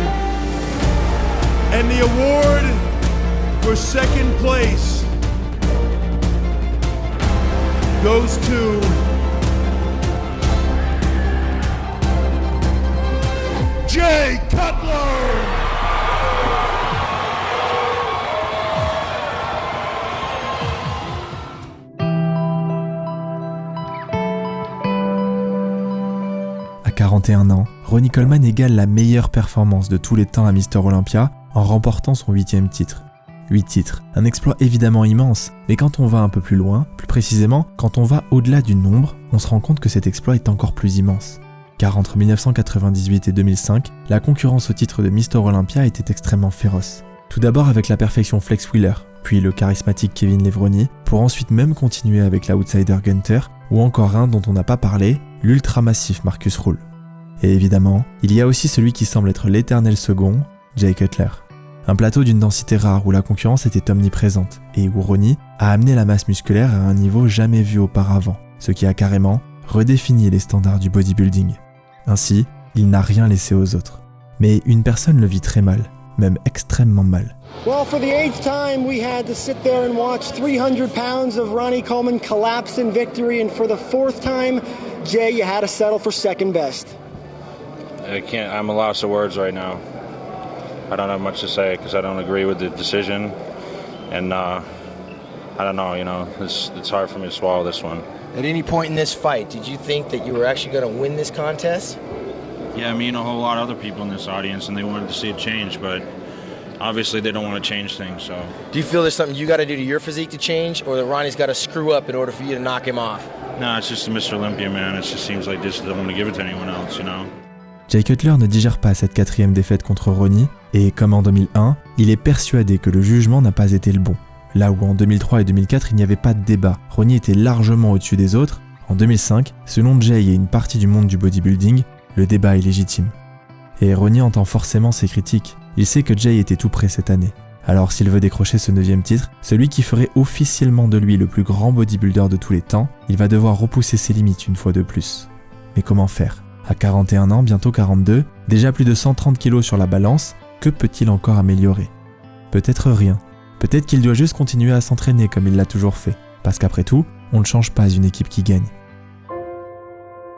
And the award for 2nd place goes to Jay Cutler. À 41 ans, Ronnie Coleman égale la meilleure performance de tous les temps à Mister Olympia en remportant son 8e titre. 8 titres, un exploit évidemment immense, mais quand on va un peu plus loin, plus précisément quand on va au-delà du nombre, on se rend compte que cet exploit est encore plus immense. Car entre 1998 et 2005, la concurrence au titre de Mister Olympia était extrêmement féroce. Tout d'abord avec la perfection Flex Wheeler, puis le charismatique Kevin Levroni, pour ensuite même continuer avec l'outsider Gunther, ou encore un dont on n'a pas parlé, l'ultra-massif Marcus Ruhl. Et évidemment, il y a aussi celui qui semble être l'éternel second, Jay Cutler. Un plateau d'une densité rare où la concurrence était omniprésente, et où Ronnie a amené la masse musculaire à un niveau jamais vu auparavant, ce qui a carrément redéfini les standards du bodybuilding. Ainsi, il n'a rien laissé aux autres. Mais une personne le vit très mal, même extrêmement mal. Well, for the 8th time, we had to sit there and watch 300 pounds of Ronnie Coleman collapse in victory, and for the 4th time, Jay, you had to settle for 2nd best. I'm a loss of words right now. I don't have much to say because I don't agree with the decision, and I don't know, it's hard for me to swallow this one. At any point in this fight, did you think that you were actually going to win this contest? Yeah, me and a whole lot of other people in this audience, and they wanted to see it change, but obviously they don't want to change things, so. Do you feel there's something you got to do to your physique to change, or that Ronnie's got to screw up in order for you to knock him off? No, it's just Mr. Olympia, man. It just seems like this, they don't want to give it to anyone else, Jay Cutler ne digère pas cette 4e défaite contre Ronnie et, comme en 2001, il est persuadé que le jugement n'a pas été le bon. Là où en 2003 et 2004 il n'y avait pas de débat, Ronnie était largement au-dessus des autres, en 2005, selon Jay et une partie du monde du bodybuilding, le débat est légitime. Et Ronnie entend forcément ses critiques, il sait que Jay était tout prêt cette année. Alors s'il veut décrocher ce 9e titre, celui qui ferait officiellement de lui le plus grand bodybuilder de tous les temps, il va devoir repousser ses limites une fois de plus. Mais comment faire ? À 41 ans, bientôt 42, déjà plus de 130 kilos sur la balance, que peut-il encore améliorer ? Peut-être rien. Peut-être qu'il doit juste continuer à s'entraîner comme il l'a toujours fait. Parce qu'après tout, on ne change pas une équipe qui gagne.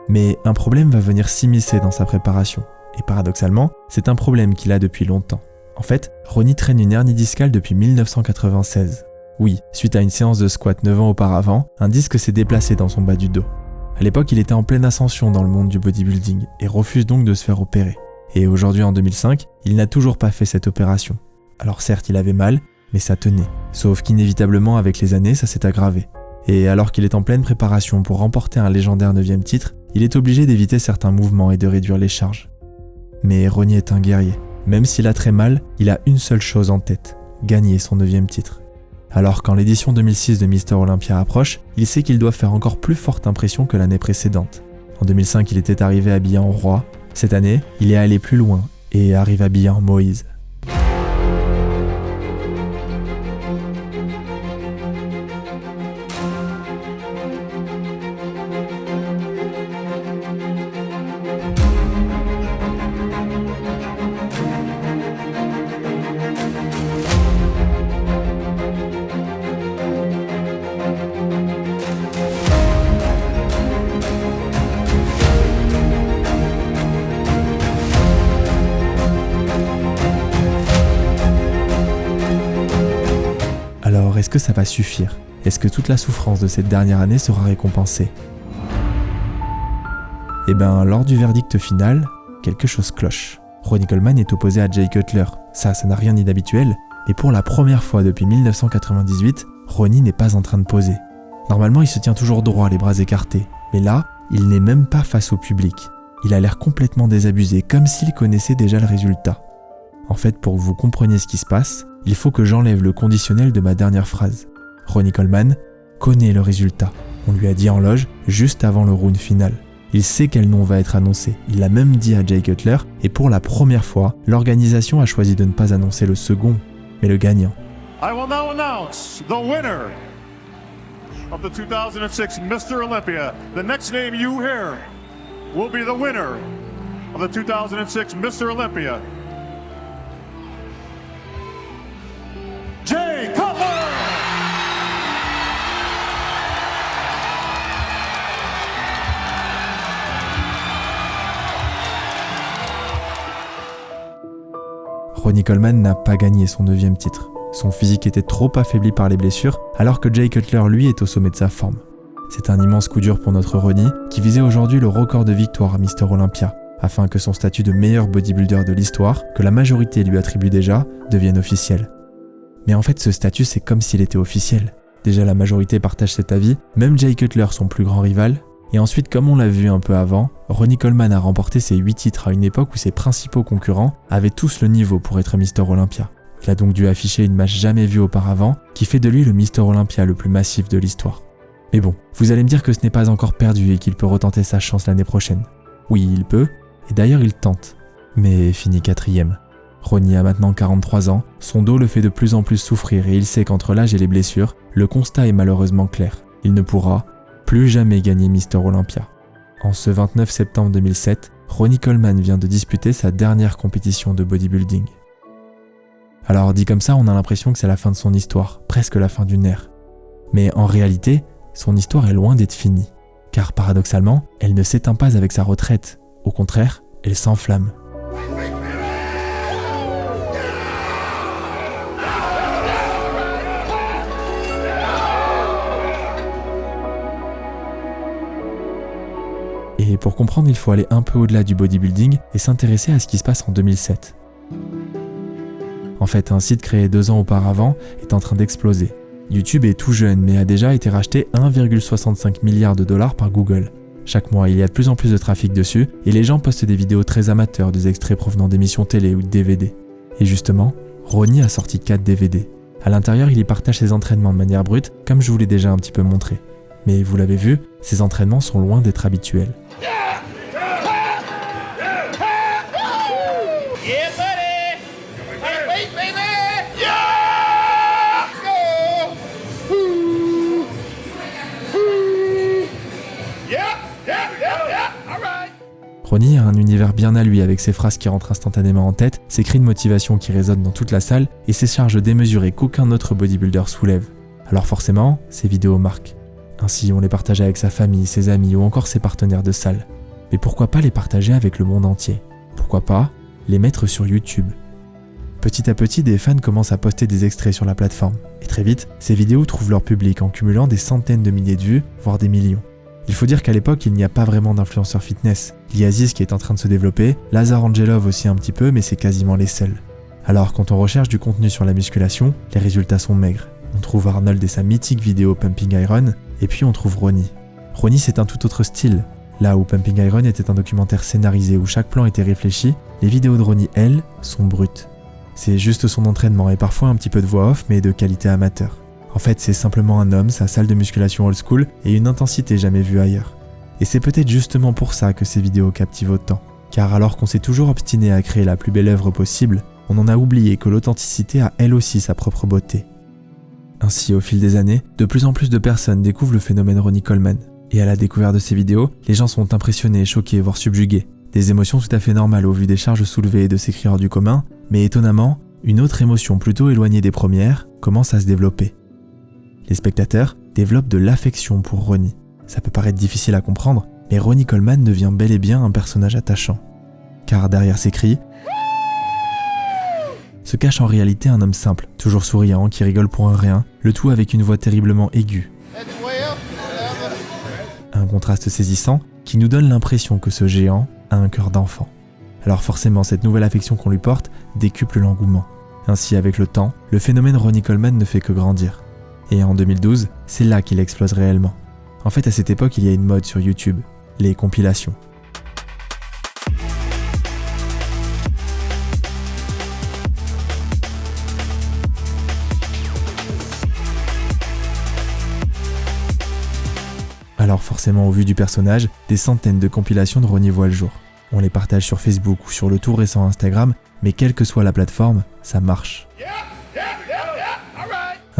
Mais un problème va venir s'immiscer dans sa préparation. Et paradoxalement, c'est un problème qu'il a depuis longtemps. En fait, Ronnie traîne une hernie discale depuis 1996. Oui, suite à une séance de squat 9 ans auparavant, un disque s'est déplacé dans son bas du dos. À l'époque, il était en pleine ascension dans le monde du bodybuilding et refuse donc de se faire opérer. Et aujourd'hui, en 2005, il n'a toujours pas fait cette opération. Alors certes, il avait mal, mais ça tenait. Sauf qu'inévitablement, avec les années, ça s'est aggravé. Et alors qu'il est en pleine préparation pour remporter un légendaire 9e titre, il est obligé d'éviter certains mouvements et de réduire les charges. Mais Ronnie est un guerrier. Même s'il a très mal, il a une seule chose en tête, gagner son 9e titre. Alors quand l'édition 2006 de Mr Olympia approche, il sait qu'il doit faire encore plus forte impression que l'année précédente. En 2005, il était arrivé habillé en roi. Cette année, il est allé plus loin et arrive habillé en Moïse. Alors, est-ce que ça va suffire ? Est-ce que toute la souffrance de cette dernière année sera récompensée ? Eh bien, lors du verdict final, quelque chose cloche. Ronnie Coleman est opposé à Jay Cutler. Ça n'a rien d'inhabituel, mais pour la première fois depuis 1998, Ronnie n'est pas en train de poser. Normalement, il se tient toujours droit, les bras écartés. Mais là, il n'est même pas face au public. Il a l'air complètement désabusé, comme s'il connaissait déjà le résultat. En fait, pour que vous compreniez ce qui se passe, il faut que j'enlève le conditionnel de ma dernière phrase. Ronnie Coleman connaît le résultat. On lui a dit en loge, juste avant le round final. Il sait quel nom va être annoncé. Il l'a même dit à Jay Cutler, et pour la première fois, l'organisation a choisi de ne pas annoncer le second, mais le gagnant. I will now announce the winner of the 2006 Mr. Olympia. The next name you hear will be the winner of the 2006 Mr. Olympia. Jay Cutler! Ronnie Coleman n'a pas gagné son 9e titre. Son physique était trop affaibli par les blessures, alors que Jay Cutler, lui, est au sommet de sa forme. C'est un immense coup dur pour notre Ronnie, qui visait aujourd'hui le record de victoire à Mr Olympia, afin que son statut de meilleur bodybuilder de l'histoire, que la majorité lui attribue déjà, devienne officiel. Mais en fait, ce statut, c'est comme s'il était officiel. Déjà, la majorité partage cet avis, même Jay Cutler, son plus grand rival. Et ensuite, comme on l'a vu un peu avant, Ronnie Coleman a remporté ses 8 titres à une époque où ses principaux concurrents avaient tous le niveau pour être Mr Olympia. Il a donc dû afficher une match jamais vue auparavant, qui fait de lui le Mr Olympia le plus massif de l'histoire. Mais bon, vous allez me dire que ce n'est pas encore perdu et qu'il peut retenter sa chance l'année prochaine. Oui, il peut, et d'ailleurs il tente, mais finit 4e. Ronnie a maintenant 43 ans, son dos le fait de plus en plus souffrir et il sait qu'entre l'âge et les blessures, le constat est malheureusement clair. Il ne pourra plus jamais gagner Mr Olympia. En ce 29 septembre 2007, Ronnie Coleman vient de disputer sa dernière compétition de bodybuilding. Alors dit comme ça, on a l'impression que c'est la fin de son histoire, presque la fin d'une ère. Mais en réalité, son histoire est loin d'être finie. Car paradoxalement, elle ne s'éteint pas avec sa retraite. Au contraire, elle s'enflamme. Et pour comprendre, il faut aller un peu au-delà du bodybuilding et s'intéresser à ce qui se passe en 2007. En fait, un site créé 2 ans auparavant est en train d'exploser. YouTube est tout jeune mais a déjà été racheté 1,65 milliard de dollars par Google. Chaque mois, il y a de plus en plus de trafic dessus et les gens postent des vidéos très amateurs, des extraits provenant d'émissions télé ou de DVD. Et justement, Ronnie a sorti 4 DVD. À l'intérieur, il y partage ses entraînements de manière brute, comme je vous l'ai déjà un petit peu montré. Mais vous l'avez vu, ses entraînements sont loin d'être habituels. Ronnie a un univers bien à lui avec ses phrases qui rentrent instantanément en tête, ses cris de motivation qui résonnent dans toute la salle et ses charges démesurées qu'aucun autre bodybuilder soulève. Alors forcément, ces vidéos marquent. Ainsi, on les partage avec sa famille, ses amis ou encore ses partenaires de salle. Mais pourquoi pas les partager avec le monde entier? Pourquoi pas les mettre sur YouTube? Petit à petit, des fans commencent à poster des extraits sur la plateforme. Et très vite, ces vidéos trouvent leur public en cumulant des centaines de milliers de vues, voire des millions. Il faut dire qu'à l'époque, il n'y a pas vraiment d'influenceurs fitness. Il y a Ziz qui est en train de se développer, Lazar Angelov aussi un petit peu, mais c'est quasiment les seuls. Alors quand on recherche du contenu sur la musculation, les résultats sont maigres. On trouve Arnold et sa mythique vidéo Pumping Iron, et puis on trouve Ronnie. Ronnie, c'est un tout autre style. Là où Pumping Iron était un documentaire scénarisé où chaque plan était réfléchi, les vidéos de Ronnie, elles, sont brutes. C'est juste son entraînement et parfois un petit peu de voix off, mais de qualité amateur. En fait, c'est simplement un homme, sa salle de musculation old school et une intensité jamais vue ailleurs. Et c'est peut-être justement pour ça que ces vidéos captivent autant. Car alors qu'on s'est toujours obstiné à créer la plus belle œuvre possible, on en a oublié que l'authenticité a elle aussi sa propre beauté. Ainsi, au fil des années, de plus en plus de personnes découvrent le phénomène Ronnie Coleman. Et à la découverte de ces vidéos, les gens sont impressionnés, choqués, voire subjugués. Des émotions tout à fait normales au vu des charges soulevées et de ces cris hors du commun, mais étonnamment, une autre émotion plutôt éloignée des premières commence à se développer. Les spectateurs développent de l'affection pour Ronnie. Ça peut paraître difficile à comprendre, mais Ronnie Coleman devient bel et bien un personnage attachant. Car derrière ses cris, se cache en réalité un homme simple, toujours souriant, qui rigole pour un rien, le tout avec une voix terriblement aiguë. Un contraste saisissant qui nous donne l'impression que ce géant a un cœur d'enfant. Alors forcément, cette nouvelle affection qu'on lui porte décuple l'engouement. Ainsi, avec le temps, le phénomène Ronnie Coleman ne fait que grandir. Et en 2012, c'est là qu'il explose réellement. En fait, à cette époque, il y a une mode sur YouTube, les compilations. Alors forcément, au vu du personnage, des centaines de compilations de Ronnie voient le jour. On les partage sur Facebook ou sur le tout récent Instagram, mais quelle que soit la plateforme, ça marche.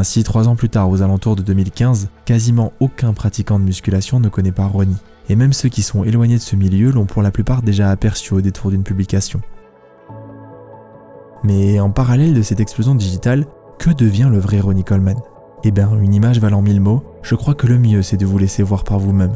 Ainsi, 3 ans plus tard, aux alentours de 2015, quasiment aucun pratiquant de musculation ne connaît pas Ronnie. Et même ceux qui sont éloignés de ce milieu l'ont pour la plupart déjà aperçu au détour d'une publication. Mais en parallèle de cette explosion digitale, que devient le vrai Ronnie Coleman? Eh bien, une image valant 1000 mots, je crois que le mieux c'est de vous laisser voir par vous-même.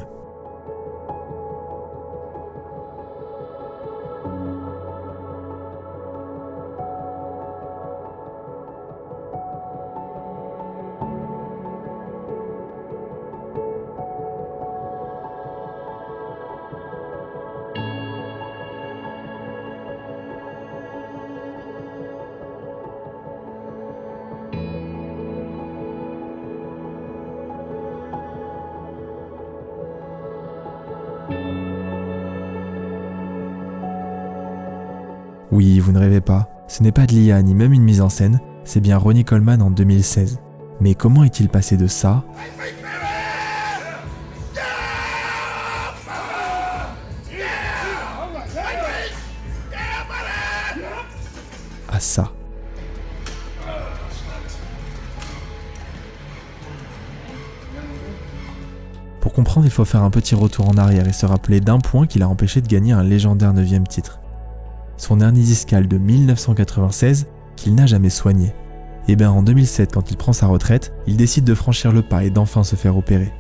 Oui, vous ne rêvez pas, ce n'est pas de l'IA ni même une mise en scène, c'est bien Ronnie Coleman en 2016. Mais comment est-il passé de ça à ça? Pour comprendre, il faut faire un petit retour en arrière et se rappeler d'un point qui l'a empêché de gagner un légendaire 9e titre. Son hernie discale de 1996 qu'il n'a jamais soigné. Et bien en 2007, quand il prend sa retraite, il décide de franchir le pas et d'enfin se faire opérer.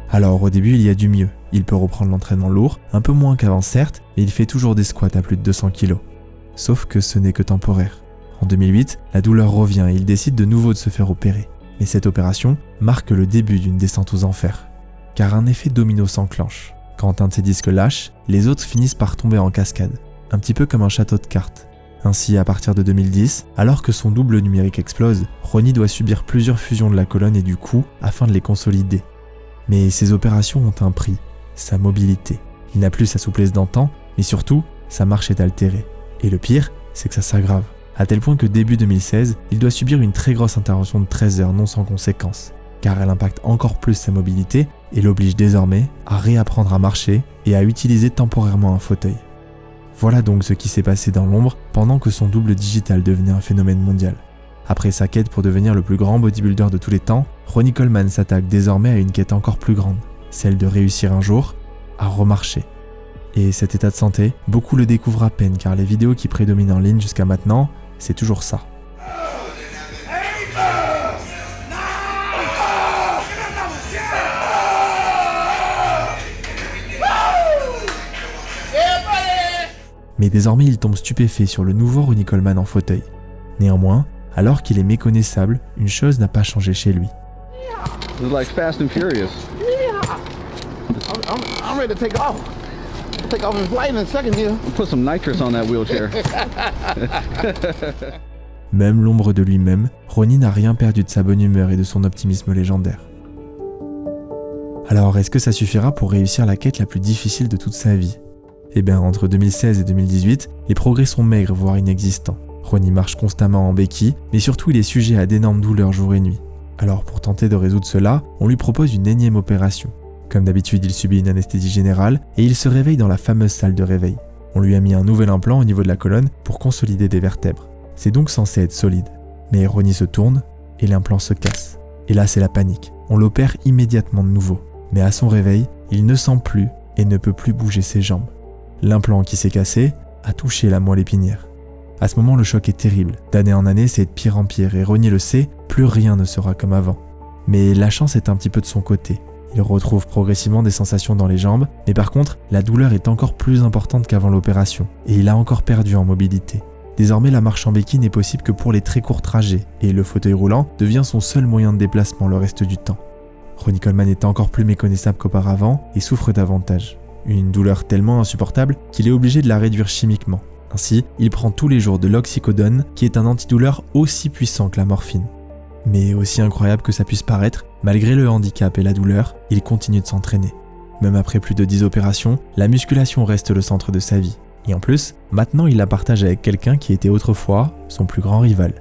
Alors au début, il y a du mieux. Il peut reprendre l'entraînement lourd, un peu moins qu'avant certes, mais il fait toujours des squats à plus de 200 kg. Sauf que ce n'est que temporaire. En 2008, la douleur revient et il décide de nouveau de se faire opérer. Mais cette opération marque le début d'une descente aux enfers. Car un effet domino s'enclenche. Quand un de ses disques lâche, les autres finissent par tomber en cascade. Un petit peu comme un château de cartes. Ainsi, à partir de 2010, alors que son double numérique explose, Ronnie doit subir plusieurs fusions de la colonne et du cou afin de les consolider. Mais ces opérations ont un prix. sa mobilité. Il n'a plus sa souplesse d'antan, mais surtout, sa marche est altérée. Et le pire, c'est que ça s'aggrave. À tel point que début 2016, il doit subir une très grosse intervention de 13 heures non sans conséquence, car elle impacte encore plus sa mobilité et l'oblige désormais à réapprendre à marcher et à utiliser temporairement un fauteuil. Voilà donc ce qui s'est passé dans l'ombre pendant que son double digital devenait un phénomène mondial. Après sa quête pour devenir le plus grand bodybuilder de tous les temps, Ronnie Coleman s'attaque désormais à une quête encore plus grande, celle de réussir un jour à remarcher. Et cet état de santé, beaucoup le découvrent à peine car les vidéos qui prédominent en ligne jusqu'à maintenant, c'est toujours ça. Mais désormais, il tombe stupéfait sur le nouveau Ronnie Coleman en fauteuil. Néanmoins, alors qu'il est méconnaissable, une chose n'a pas changé chez lui. It's like Fast and Furious. I'm ready to take off. Take off in flight in a second here. Put some nitrous on that wheelchair. Même l'ombre de lui-même, Ronnie n'a rien perdu de sa bonne humeur et de son optimisme légendaire. Alors, est-ce que ça suffira pour réussir la quête la plus difficile de toute sa vie ? Eh bien, entre 2016 et 2018, les progrès sont maigres, voire inexistants. Ronnie marche constamment en béquille, mais surtout il est sujet à d'énormes douleurs jour et nuit. Alors, pour tenter de résoudre cela, on lui propose une énième opération. Comme d'habitude, il subit une anesthésie générale et il se réveille dans la fameuse salle de réveil. On lui a mis un nouvel implant au niveau de la colonne pour consolider des vertèbres. C'est donc censé être solide. Mais Ronnie se tourne et l'implant se casse. Et là, c'est la panique. On l'opère immédiatement de nouveau. Mais à son réveil, il ne sent plus et ne peut plus bouger ses jambes. L'implant qui s'est cassé a touché la moelle épinière. À ce moment, le choc est terrible. D'année en année, c'est de pire en pire et Ronnie le sait, plus rien ne sera comme avant. Mais la chance est un petit peu de son côté. Il retrouve progressivement des sensations dans les jambes, mais par contre, la douleur est encore plus importante qu'avant l'opération, et il a encore perdu en mobilité. Désormais, la marche en béquille n'est possible que pour les très courts trajets, et le fauteuil roulant devient son seul moyen de déplacement le reste du temps. Ronnie Coleman est encore plus méconnaissable qu'auparavant, et souffre davantage. Une douleur tellement insupportable qu'il est obligé de la réduire chimiquement. Ainsi, il prend tous les jours de l'oxycodone, qui est un antidouleur aussi puissant que la morphine. Mais aussi incroyable que ça puisse paraître, malgré le handicap et la douleur, il continue de s'entraîner. Même après plus de 10 opérations, la musculation reste le centre de sa vie. Et en plus, maintenant il la partage avec quelqu'un qui était autrefois son plus grand rival.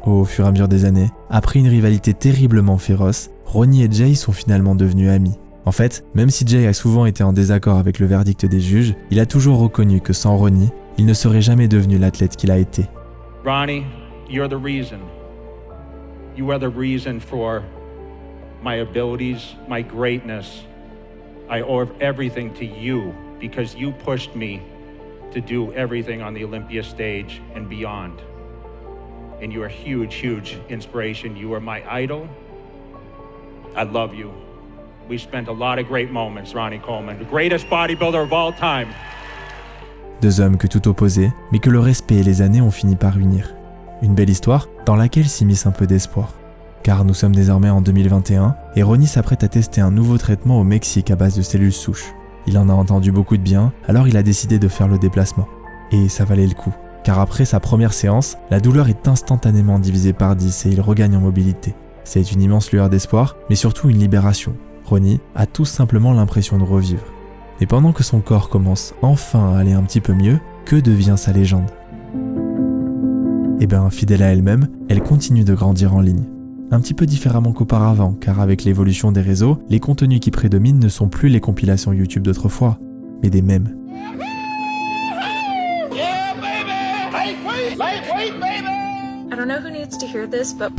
Au fur et à mesure des années, après une rivalité terriblement féroce, Ronnie et Jay sont finalement devenus amis. En fait, même si Jay a souvent été en désaccord avec le verdict des juges, il a toujours reconnu que sans Ronnie, il ne serait jamais devenu l'athlète qu'il a été. Ronnie, you're the reason. You are the reason for my abilities, my greatness. I owe everything to you because you pushed me to do everything on the Olympia stage and beyond. And you're a huge, huge inspiration. You are my idol. I love you. We spent a lot of great moments, Ronnie Coleman, the greatest bodybuilder of all time. Deux hommes que tout opposait, mais que le respect et les années ont fini par unir. Une belle histoire dans laquelle s'immisce un peu d'espoir. Car nous sommes désormais en 2021 et Ronnie s'apprête à tester un nouveau traitement au Mexique à base de cellules souches. Il en a entendu beaucoup de bien, alors il a décidé de faire le déplacement. Et ça valait le coup, car après sa première séance, la douleur est instantanément divisée par 10 et il regagne en mobilité. C'est une immense lueur d'espoir, mais surtout une libération. Ronnie a tout simplement l'impression de revivre. Et pendant que son corps commence enfin à aller un petit peu mieux, que devient sa légende ? Eh bien, fidèle à elle-même, elle continue de grandir en ligne. Un petit peu différemment qu'auparavant, car avec l'évolution des réseaux, les contenus qui prédominent ne sont plus les compilations YouTube d'autrefois, mais des mèmes. I don't know who needs to hear this, but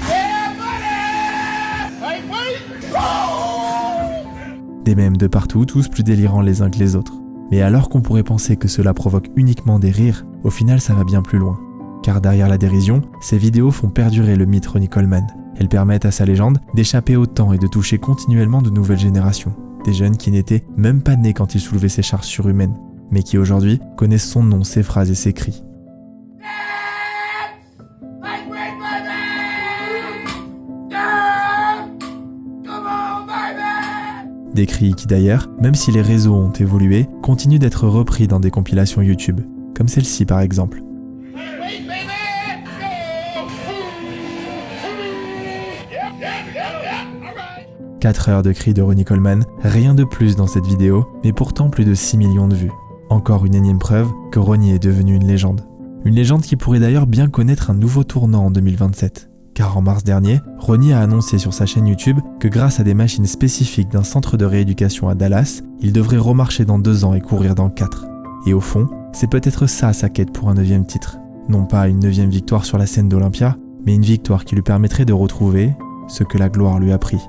Des mèmes de partout, tous plus délirants les uns que les autres. Mais alors qu'on pourrait penser que cela provoque uniquement des rires, au final ça va bien plus loin. Car derrière la dérision, ces vidéos font perdurer le mythe Ronnie Coleman. Elles permettent à sa légende d'échapper au temps et de toucher continuellement de nouvelles générations. Des jeunes qui n'étaient même pas nés quand il soulevait ses charges surhumaines, mais qui aujourd'hui connaissent son nom, ses phrases et ses cris. Des cris qui d'ailleurs, même si les réseaux ont évolué, continuent d'être repris dans des compilations YouTube, comme celle-ci par exemple. 4 heures de cris de Ronnie Coleman, rien de plus dans cette vidéo, mais pourtant plus de 6 millions de vues. Encore une énième preuve que Ronnie est devenu une légende. Une légende qui pourrait d'ailleurs bien connaître un nouveau tournant en 2027. Car en mars dernier, Ronnie a annoncé sur sa chaîne YouTube que grâce à des machines spécifiques d'un centre de rééducation à Dallas, il devrait remarcher dans 2 ans et courir dans 4. Et au fond, c'est peut-être ça sa quête pour un 9e titre. Non pas une 9e victoire sur la scène d'Olympia, mais une victoire qui lui permettrait de retrouver ce que la gloire lui a pris.